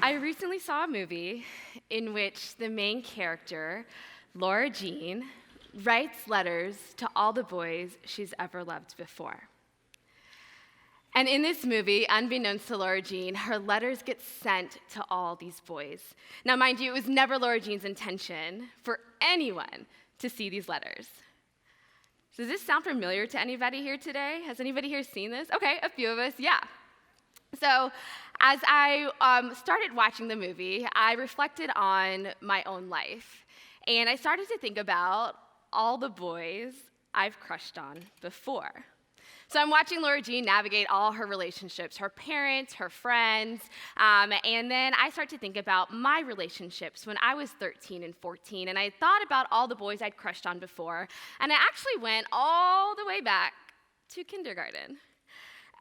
I recently saw a movie in which the main character, Laura Jean, writes letters to all the boys she's ever loved before. And in this movie, unbeknownst to Laura Jean, her letters get sent to all these boys. Now, mind you, it was never Laura Jean's intention for anyone to see these letters. Does this sound familiar to anybody here today? Has anybody here seen this? Okay, a few of us, yeah. So as I started watching the movie, I reflected on my own life. And I started to think about all the boys I've crushed on before. So I'm watching Laura Jean navigate all her relationships, her parents, her friends, and then I start to think about my relationships when I was 13 and 14, and I thought about all the boys I'd crushed on before, and I actually went all the way back to kindergarten.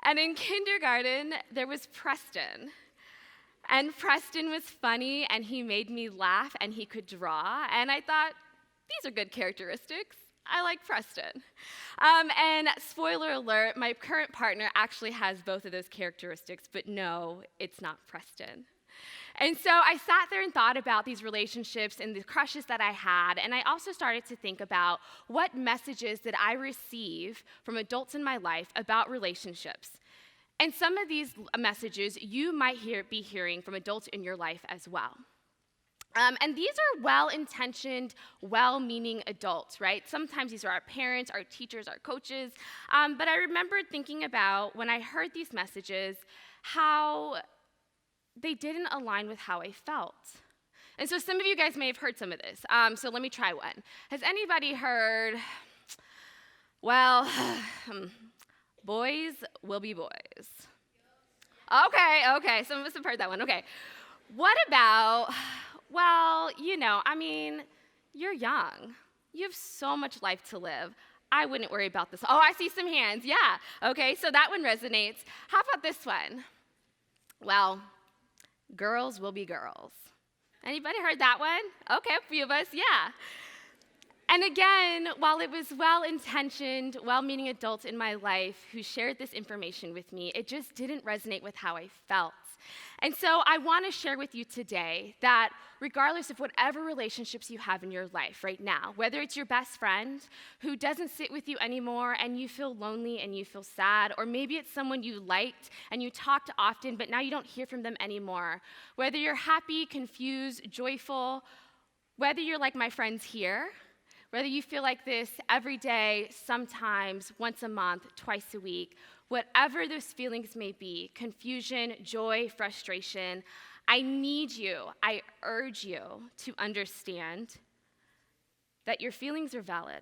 And in kindergarten, there was Preston. And Preston was funny, and he made me laugh, and he could draw, and I thought, these are good characteristics. I like Preston. And spoiler alert, my current partner actually has both of those characteristics, but no, it's not Preston. And so I sat there and thought about these relationships and the crushes that I had, and I also started to think about what messages did I receive from adults in my life about relationships. And some of these messages you might be hearing from adults in your life as well. And these are well-intentioned, well-meaning adults, right? Sometimes these are our parents, our teachers, our coaches. But I remembered thinking about, when I heard these messages, how they didn't align with how I felt. And so some of you guys may have heard some of this. So let me try one. Has anybody heard, well, boys will be boys? Okay, some of us have heard that one. Okay. What about, well, you're young. You have so much life to live. I wouldn't worry about this. Oh, I see some hands. Yeah. Okay, so that one resonates. How about this one? Well, girls will be girls. Anybody heard that one? Okay, a few of us, yeah. And again, while it was well-intentioned, well-meaning adults in my life who shared this information with me, it just didn't resonate with how I felt. And so I want to share with you today that regardless of whatever relationships you have in your life right now, whether it's your best friend who doesn't sit with you anymore and you feel lonely and you feel sad, or maybe it's someone you liked and you talked often but now you don't hear from them anymore, whether you're happy, confused, joyful, whether you're like my friends here, whether you feel like this every day, sometimes, once a month, twice a week, whatever those feelings may be, confusion, joy, frustration, I need you, I urge you to understand that your feelings are valid.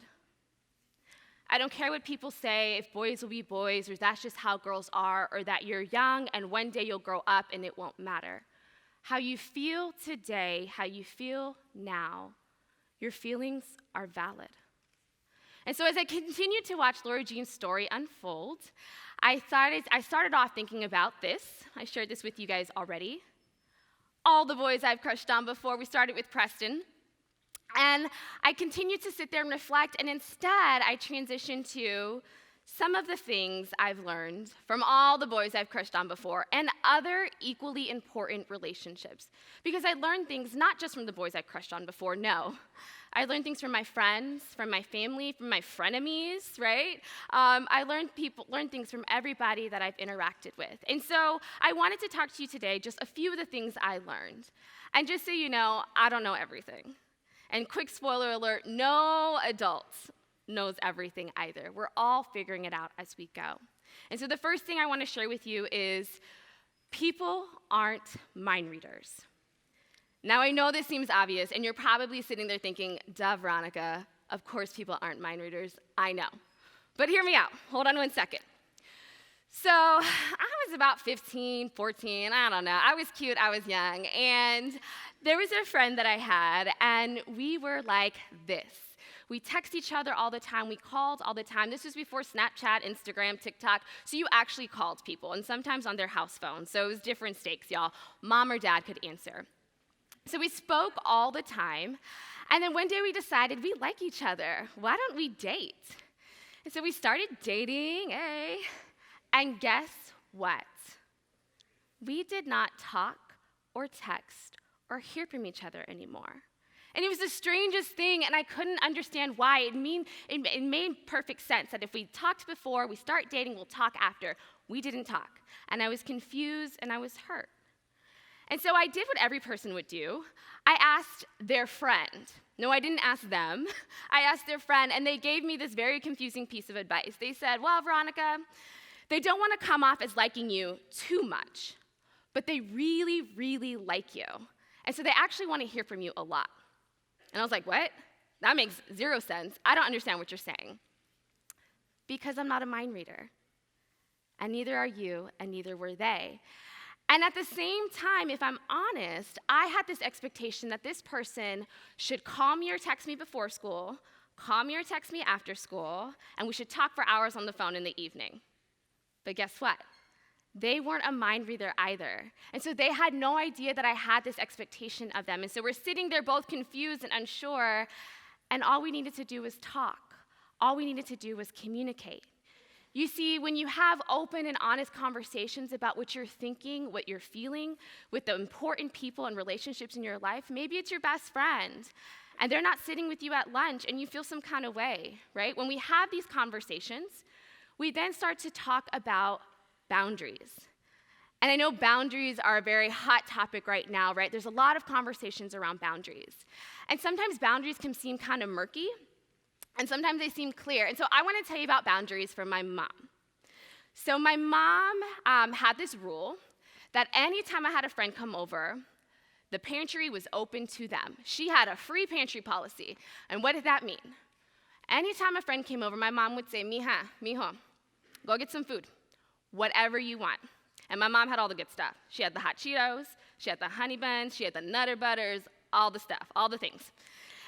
I don't care what people say, if boys will be boys, or that's just how girls are, or that you're young and one day you'll grow up and it won't matter. How you feel today, how you feel now, your feelings are valid. And so as I continued to watch Laura Jean's story unfold, I started off thinking about this. I shared this with you guys already. All the boys I've crushed on before. We started with Preston. And I continued to sit there and reflect, and instead I transitioned to some of the things I've learned from all the boys I've crushed on before and other equally important relationships. Because I learned things not just from the boys I've crushed on before, no. I learned things from my friends, from my family, from my frenemies, right? I learned things from everybody that I've interacted with. And so I wanted to talk to you today just a few of the things I learned. And just so you know, I don't know everything. And quick spoiler alert, no adult knows everything either. We're all figuring it out as we go. And so the first thing I want to share with you is people aren't mind readers. Now, I know this seems obvious, and you're probably sitting there thinking, duh, Veronica, of course people aren't mind readers. I know. But hear me out. Hold on 1 second. So I was about 15, 14, I don't know. I was cute, I was young, and there was a friend that I had, and we were like this. We text each other all the time. We called all the time. This was before Snapchat, Instagram, TikTok. So you actually called people, and sometimes on their house phone. So it was different stakes, y'all. Mom or dad could answer. So we spoke all the time. And then one day we decided we like each other. Why don't we date? And so we started dating, and guess what? We did not talk or text or hear from each other anymore. And it was the strangest thing, and I couldn't understand why. It made perfect sense that if we talked before, we start dating, we'll talk after. We didn't talk. And I was confused, and I was hurt. And so I did what every person would do. I asked their friend. No, I didn't ask them. I asked their friend, and they gave me this very confusing piece of advice. They said, well, Veronica, they don't want to come off as liking you too much, but they really, really like you. And so they actually want to hear from you a lot. And I was like, what? That makes zero sense. I don't understand what you're saying. Because I'm not a mind reader. And neither are you, and neither were they. And at the same time, if I'm honest, I had this expectation that this person should call me or text me before school, call me or text me after school, and we should talk for hours on the phone in the evening. But guess what? They weren't a mind reader either. And so they had no idea that I had this expectation of them. And so we're sitting there both confused and unsure, and all we needed to do was talk. All we needed to do was communicate. You see, when you have open and honest conversations about what you're thinking, what you're feeling with the important people and relationships in your life, maybe it's your best friend, and they're not sitting with you at lunch and you feel some kind of way, right? When we have these conversations, we then start to talk about boundaries. And I know boundaries are a very hot topic right now, right? There's a lot of conversations around boundaries. And sometimes boundaries can seem kind of murky, and sometimes they seem clear. And so I want to tell you about boundaries from my mom. So my mom had this rule that anytime I had a friend come over, the pantry was open to them. She had a free pantry policy. And what did that mean? Anytime a friend came over, my mom would say, mija, mijo, go get some food. Whatever you want. And my mom had all the good stuff. She had the hot Cheetos, she had the honey buns, she had the Nutter Butters, all the stuff, all the things.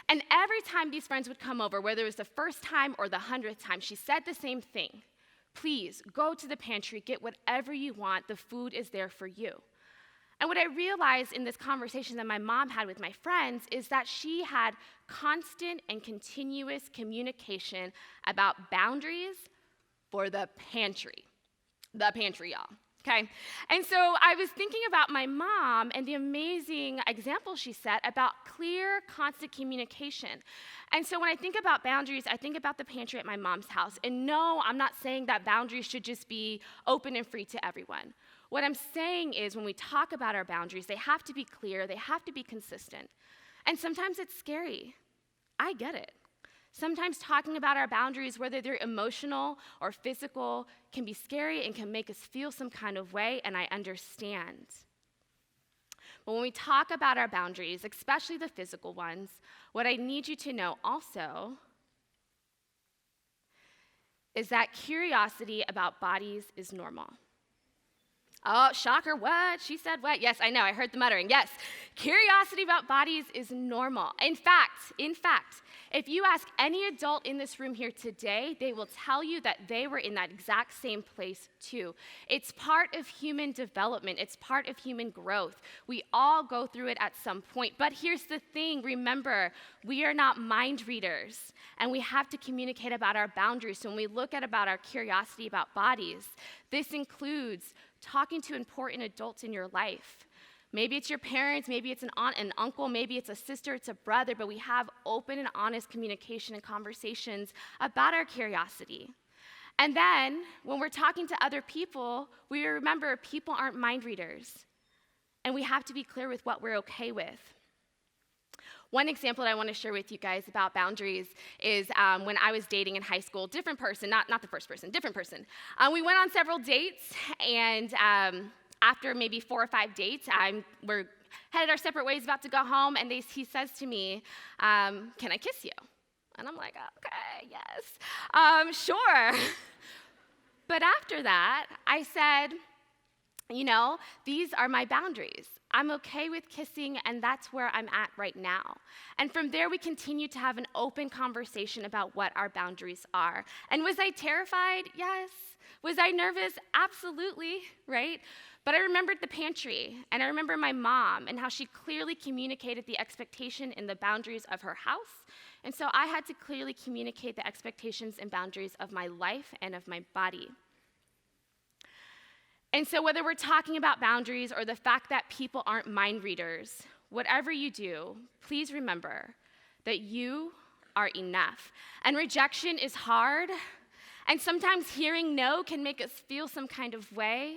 And every time these friends would come over, whether it was the first time or the 100th time, she said the same thing. Please, go to the pantry, get whatever you want, the food is there for you. And what I realized in this conversation that my mom had with my friends is that she had constant and continuous communication about boundaries for the pantry. The pantry, y'all, okay? And so I was thinking about my mom and the amazing example she set about clear, constant communication. And so when I think about boundaries, I think about the pantry at my mom's house. And no, I'm not saying that boundaries should just be open and free to everyone. What I'm saying is when we talk about our boundaries, they have to be clear, they have to be consistent. And sometimes it's scary. I get it. Sometimes talking about our boundaries, whether they're emotional or physical, can be scary and can make us feel some kind of way, and I understand. But when we talk about our boundaries, especially the physical ones, what I need you to know also is that curiosity about bodies is normal. Oh, shocker, what? She said what? Yes, I know, I heard the muttering. Yes, curiosity about bodies is normal. In fact, if you ask any adult in this room here today, they will tell you that they were in that exact same place too. It's part of human development. It's part of human growth. We all go through it at some point. But here's the thing, remember, we are not mind readers, and we have to communicate about our boundaries. So when we look at about our curiosity about bodies, this includes talking to important adults in your life. Maybe it's your parents, maybe it's an aunt and uncle, maybe it's a sister, it's a brother, but we have open and honest communication and conversations about our curiosity. And then, when we're talking to other people, we remember people aren't mind readers, and we have to be clear with what we're okay with. One example that I want to share with you guys about boundaries is when I was dating in high school, different person, not the first person, different person. We went on several dates, and after maybe 4 or 5 dates, we're headed our separate ways, about to go home, and he says to me, can I kiss you? And I'm like, okay, yes, sure. But after that, I said, these are my boundaries. I'm okay with kissing, and that's where I'm at right now. And from there, we continue to have an open conversation about what our boundaries are. And was I terrified? Yes. Was I nervous? Absolutely, right? But I remembered the pantry, and I remember my mom and how she clearly communicated the expectation and the boundaries of her house. And so I had to clearly communicate the expectations and boundaries of my life and of my body. And so whether we're talking about boundaries or the fact that people aren't mind readers, whatever you do, please remember that you are enough. And rejection is hard, and sometimes hearing no can make us feel some kind of way,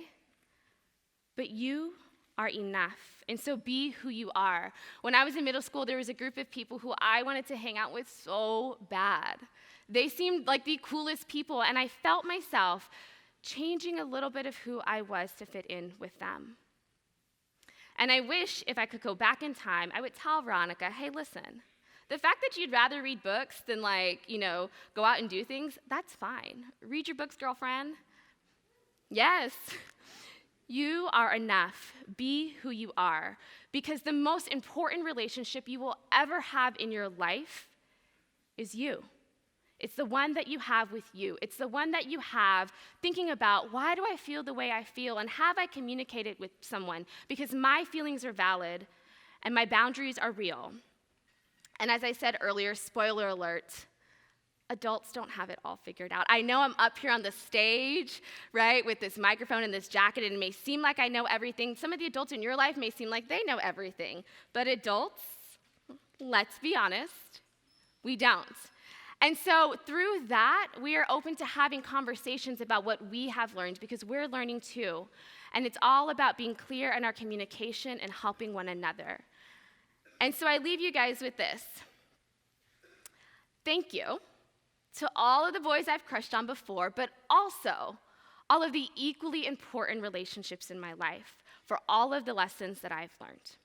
but you are enough. And so be who you are. When I was in middle school, there was a group of people who I wanted to hang out with so bad. They seemed like the coolest people, and I felt myself changing a little bit of who I was to fit in with them. And I wish if I could go back in time, I would tell Veronica, hey, listen, the fact that you'd rather read books than go out and do things, that's fine. Read your books, girlfriend. Yes. You are enough. Be who you are. Because the most important relationship you will ever have in your life is you. It's the one that you have with you. It's the one that you have thinking about, why do I feel the way I feel? And have I communicated with someone? Because my feelings are valid and my boundaries are real. And as I said earlier, spoiler alert, adults don't have it all figured out. I know I'm up here on the stage, right, with this microphone and this jacket, and it may seem like I know everything. Some of the adults in your life may seem like they know everything. But adults, let's be honest, we don't. And so through that, we are open to having conversations about what we have learned, because we're learning too. And it's all about being clear in our communication and helping one another. And so I leave you guys with this. Thank you to all of the boys I've crushed on before, but also all of the equally important relationships in my life for all of the lessons that I've learned.